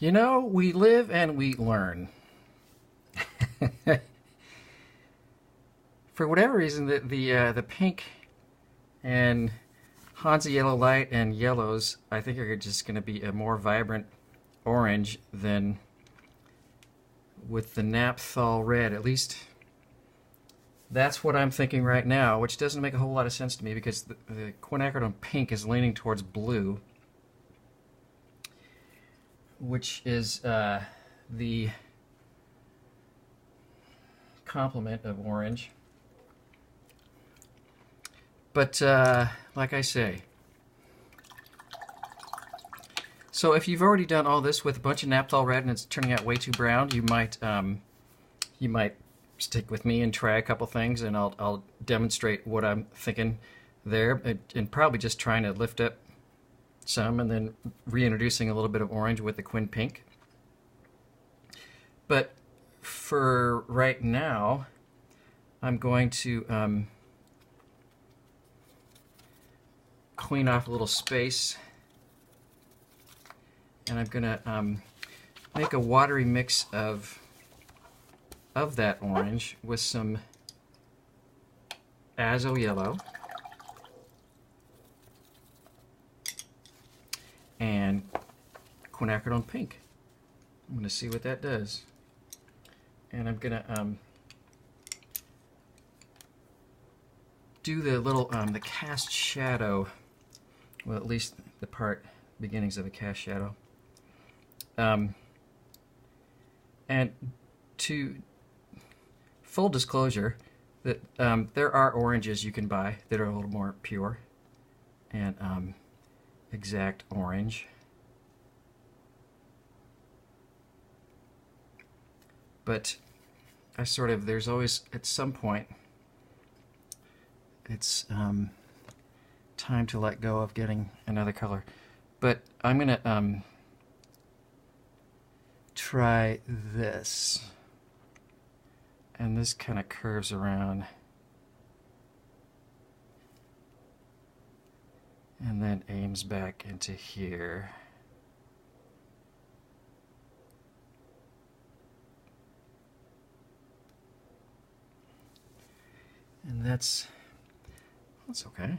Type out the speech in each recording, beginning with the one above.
You know, we live and we learn. For whatever reason, the pink and Hansa yellow light and yellows, I think, are just going to be a more vibrant orange than with the Naphthol red. At least that's what I'm thinking right now, which doesn't make a whole lot of sense to me because the quinacridone pink is leaning towards blue, which is the complement of orange. But like I say, so if you've already done all this with a bunch of Naphthol red and it's turning out way too brown, you might stick with me and try a couple things, and I'll demonstrate what I'm thinking there, and probably just trying to lift up some and then reintroducing a little bit of orange with the quin pink. But for right now, I'm going to clean off a little space, and I'm going to make a watery mix of that orange with some azo yellow and quinacridone pink. I'm going to see what that does. And I'm going to do the little the cast shadow, well, at least the beginnings of a cast shadow. And to full disclosure, that there are oranges you can buy that are a little more pure and exact orange. But there's always, at some point, it's time to let go of getting another color. But I'm going to try this. And this kind of curves around and then aims back into here. And that's okay.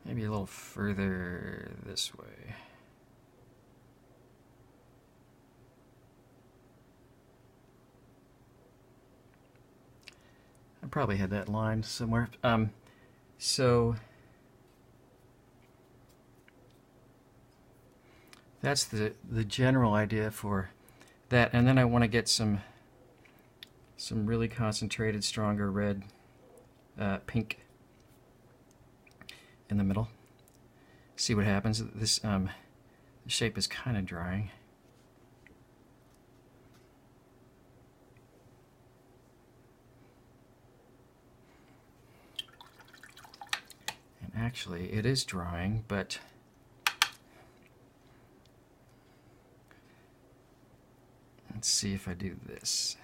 Maybe a little further this way. I probably had that line somewhere. So that's the general idea for that, and then I want to get some really concentrated, stronger red, pink in the middle. See what happens. This the shape is kind of drying. And actually, it is drying, but let's see if I do this.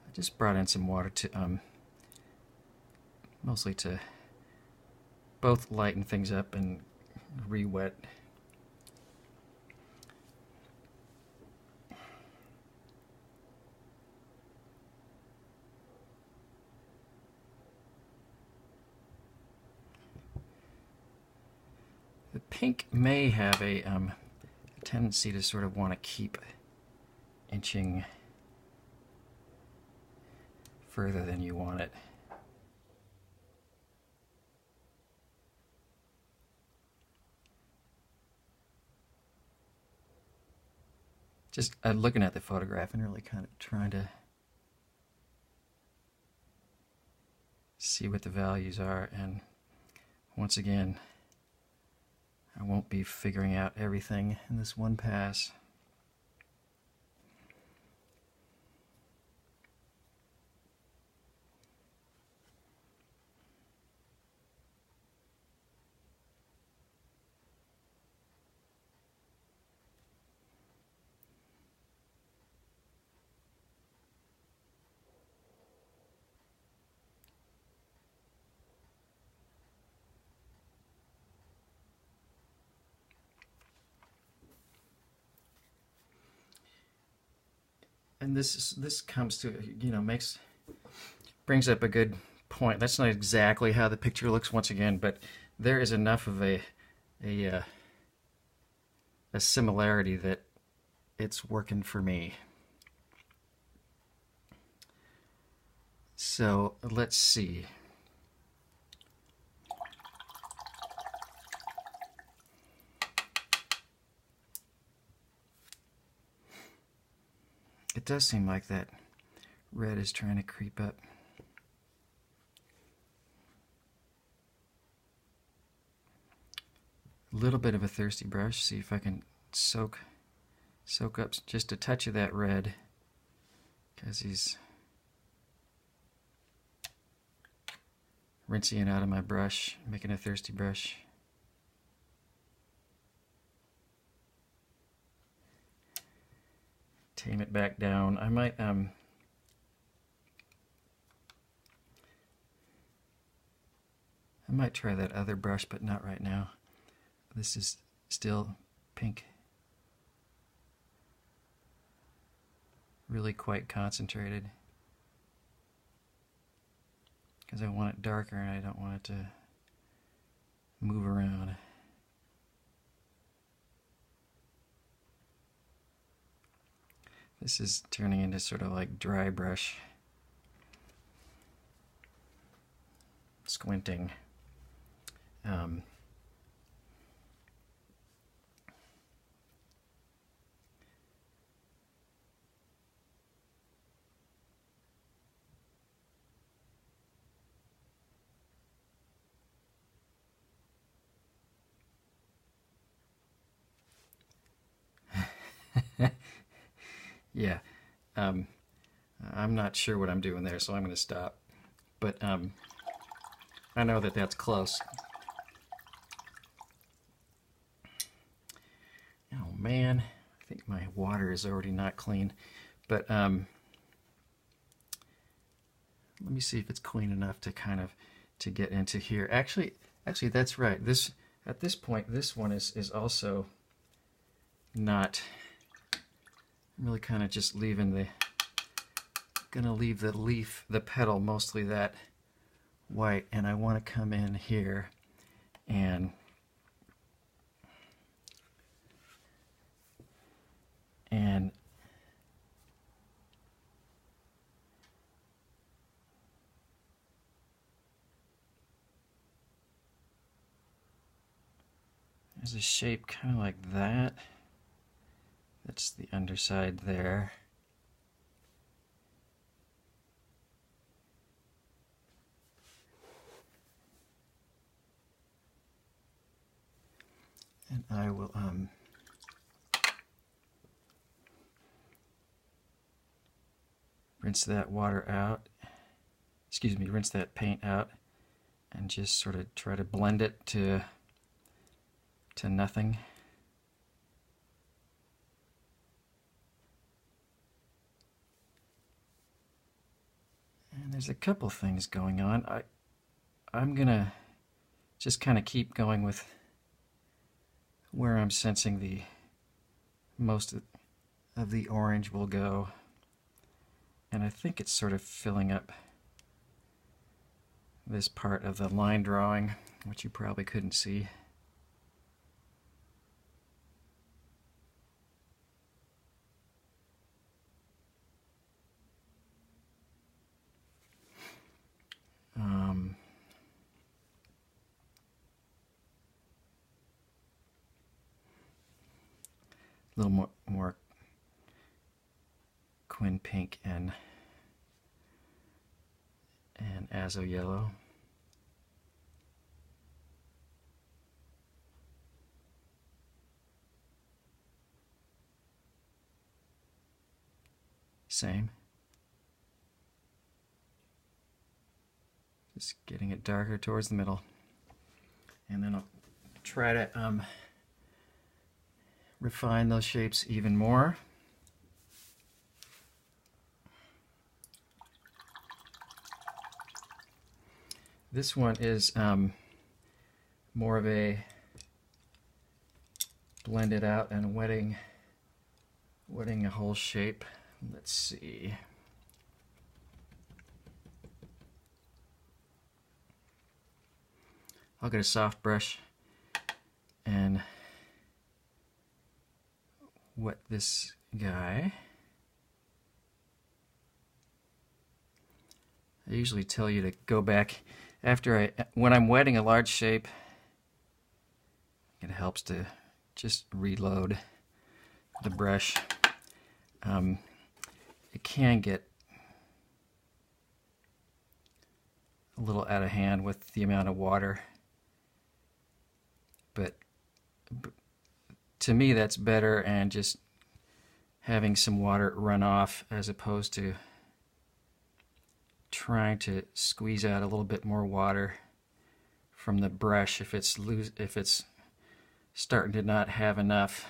I just brought in some water to mostly to both lighten things up and re-wet. The pink may have a tendency to sort of want to keep inching further than you want it. Just looking at the photograph and really kind of trying to see what the values are, and once again, I won't be figuring out everything in this one pass. And this comes to, you know, brings up a good point. That's not exactly how the picture looks once again, but there is enough of a similarity that it's working for me. So let's see. It does seem like that red is trying to creep up. A little bit of a thirsty brush, see if I can soak up just a touch of that red, because he's rinsing it out of my brush, making a thirsty brush. Tame it back down. I might try that other brush, but not right now. This is still pink. Really quite concentrated, because I want it darker and I don't want it to move around. This is turning into sort of like dry brush. Squinting. Yeah, I'm not sure what I'm doing there, so I'm going to stop. But I know that that's close. Oh man, I think my water is already not clean. But let me see if it's clean enough to kind of to get into here. Actually, that's right. At this point, this one is also not. I'm really kind of just gonna leave the leaf, the petal, mostly that white, and I want to come in here and there's a shape kind of like that. That's the underside there. And I will rinse that water out. Excuse me, rinse that paint out and just sort of try to blend it to nothing. And there's a couple things going on. I'm gonna just kind of keep going with where I'm sensing the most of the orange will go. And I think it's sort of filling up this part of the line drawing, which you probably couldn't see. A little more quin pink and azo yellow. Same. Just getting it darker towards the middle. And then I'll try to refine those shapes even more. This one is more of a blended out and wetting a whole shape Let's see. I'll get a soft brush and wet this guy. I usually tell you to go back when I'm wetting a large shape. It helps to just reload the brush. It can get a little out of hand with the amount of water, but to me that's better, and just having some water run off as opposed to trying to squeeze out a little bit more water from the brush if it's starting to not have enough.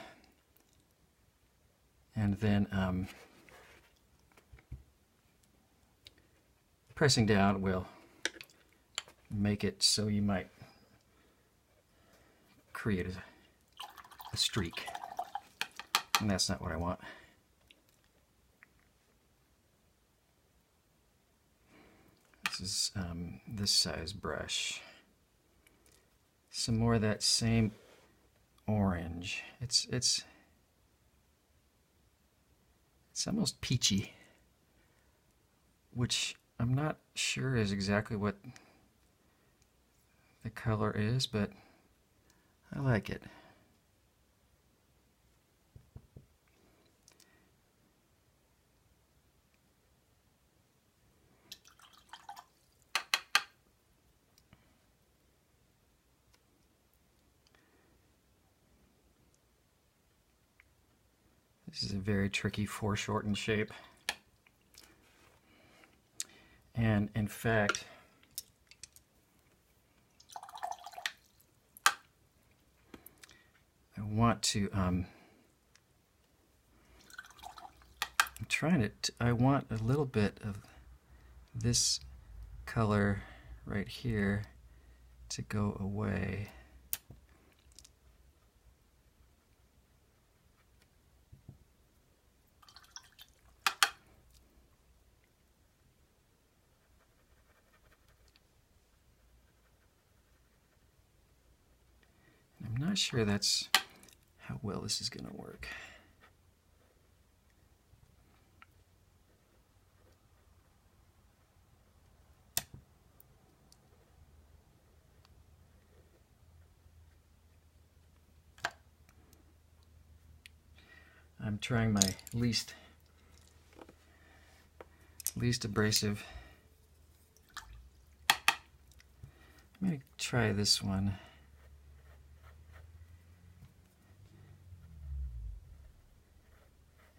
And then pressing down will make it so you might create a streak, and that's not what I want. This is this size brush. Some more of that same orange. It's almost peachy, which I'm not sure is exactly what the color is, but I like it. This is a very tricky foreshortened shape. And in fact, I want to, I want a little bit of this color right here to go away. I'm not sure that's how well this is going to work. I'm trying my least abrasive. I'm going to try this one.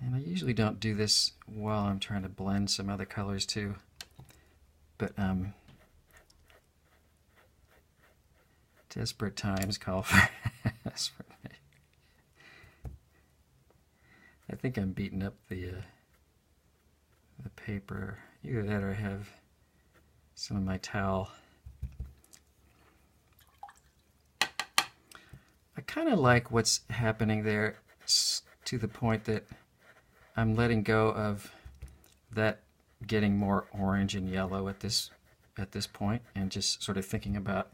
And I usually don't do this while I'm trying to blend some other colors too, but desperate times call for desperate. I think I'm beating up the paper. Either that or I have some of my towel. I kind of like what's happening there to the point that I'm letting go of that getting more orange and yellow at this point, and just sort of thinking about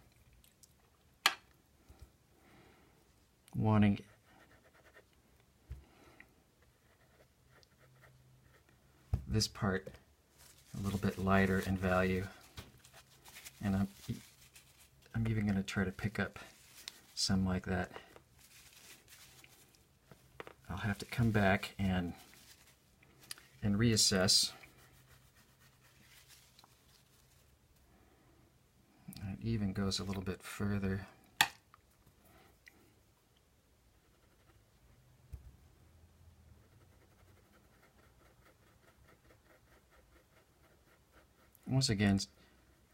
wanting this part a little bit lighter in value. And I'm even going to try to pick up some like that. I'll have to come back and reassess. It even goes a little bit further. Once again,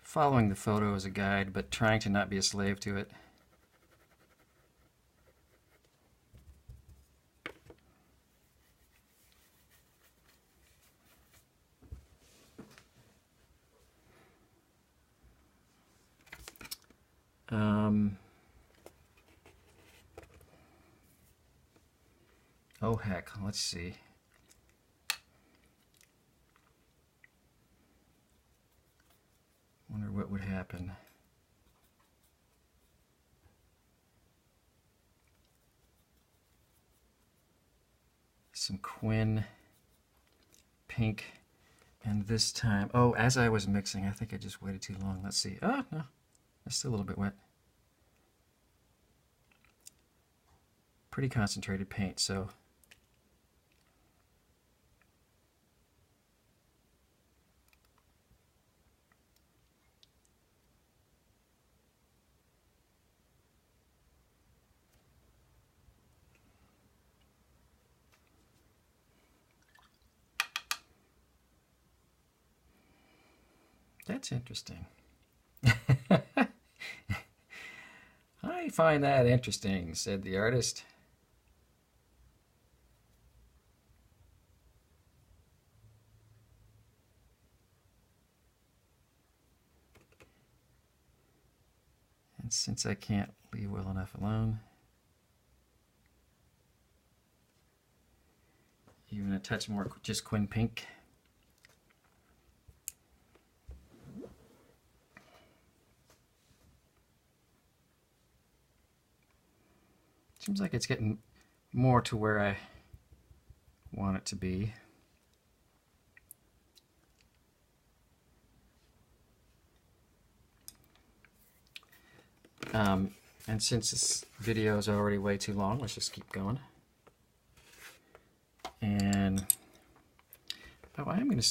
following the photo as a guide, but trying to not be a slave to it. Oh heck, let's see. would happen. Some Quin pink, and this time, oh, as I was mixing, I think I just waited too long. Let's see. Oh, no, it's still a little bit wet. Pretty concentrated paint, so that's interesting. I find that interesting, said the artist. And since I can't leave well enough alone, even a touch more just Quin pink. Seems like it's getting more to where I want it to be. And since this video is already way too long, let's just keep going. And oh, I'm gonna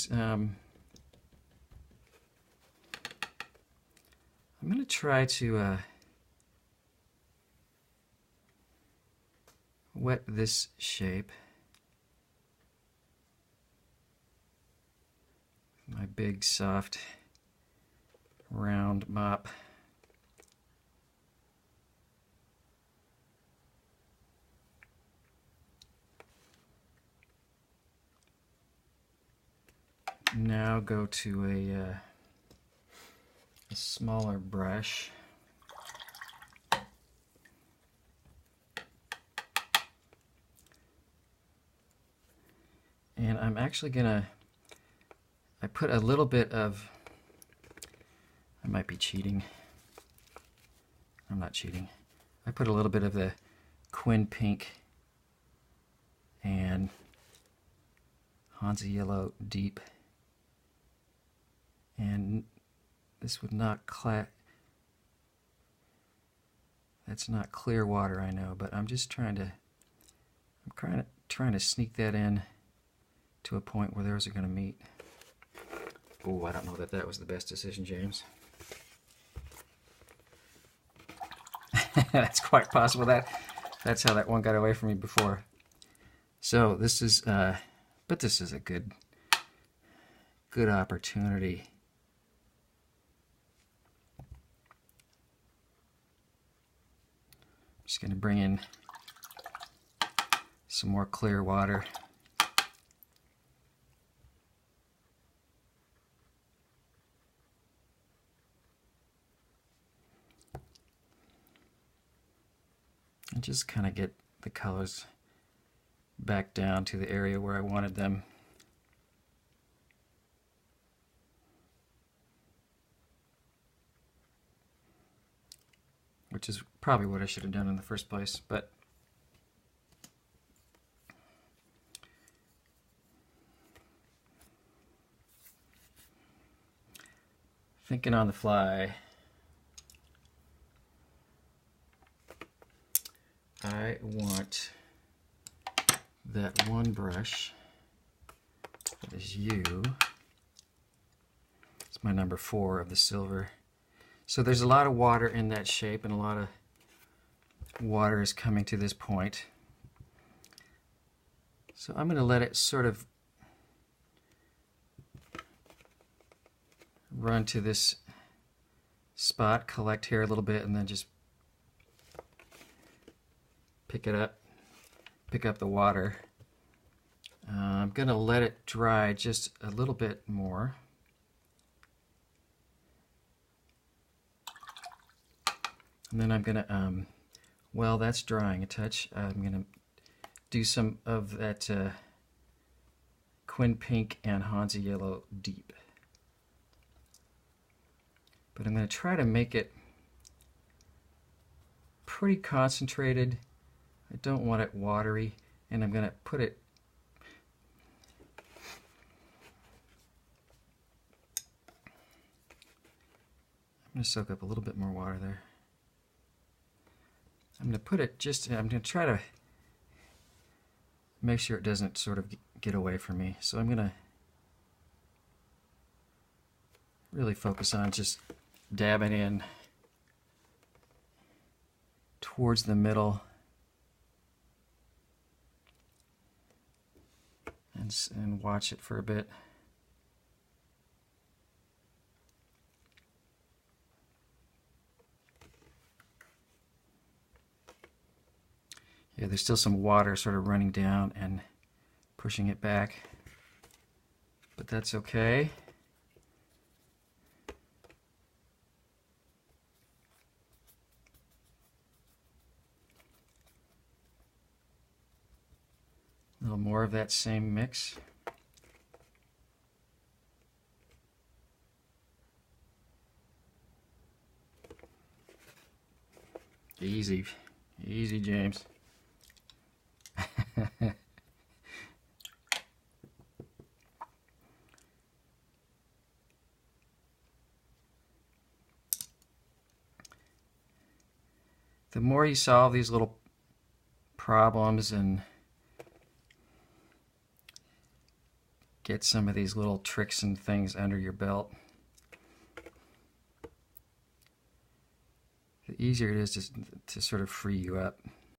try to wet this shape. My big soft round mop. Now go to a smaller brush. And I'm actually gonna, I put a little bit of, I might be cheating. I'm not cheating. I put a little bit of the Quin pink and Hansa yellow deep. And this would not that's not clear water, I know, but I'm just trying to, trying to sneak that in to a point where those are going to meet. Oh, I don't know that that was the best decision, James. That's quite possible. That's how that one got away from me before. So this is, but this is a good opportunity. Just going to bring in some more clear water. And just kind of get the colors back down to the area where I wanted them. Which is probably what I should have done in the first place, but thinking on the fly, I want that one brush that is you. It's my number 4 of the silver. So there's a lot of water in that shape, and a lot of water is coming to this point. So I'm going to let it sort of run to this spot, collect here a little bit, and then just pick up the water. I'm going to let it dry just a little bit more. And then I'm going to, while that's drying a touch, I'm going to do some of that Quin pink and Hansa yellow deep. but I'm going to try to make it pretty concentrated. I don't want it watery, and I'm going to put it I'm going to soak up a little bit more water there. I'm going to put it just, I'm going to try to make sure it doesn't sort of get away from me. So I'm going to really focus on just dabbing in towards the middle and watch it for a bit. Yeah, there's still some water sort of running down and pushing it back, but that's okay. A little more of that same mix. Easy, easy, James. The more you solve these little problems and get some of these little tricks and things under your belt, the easier it is to sort of free you up.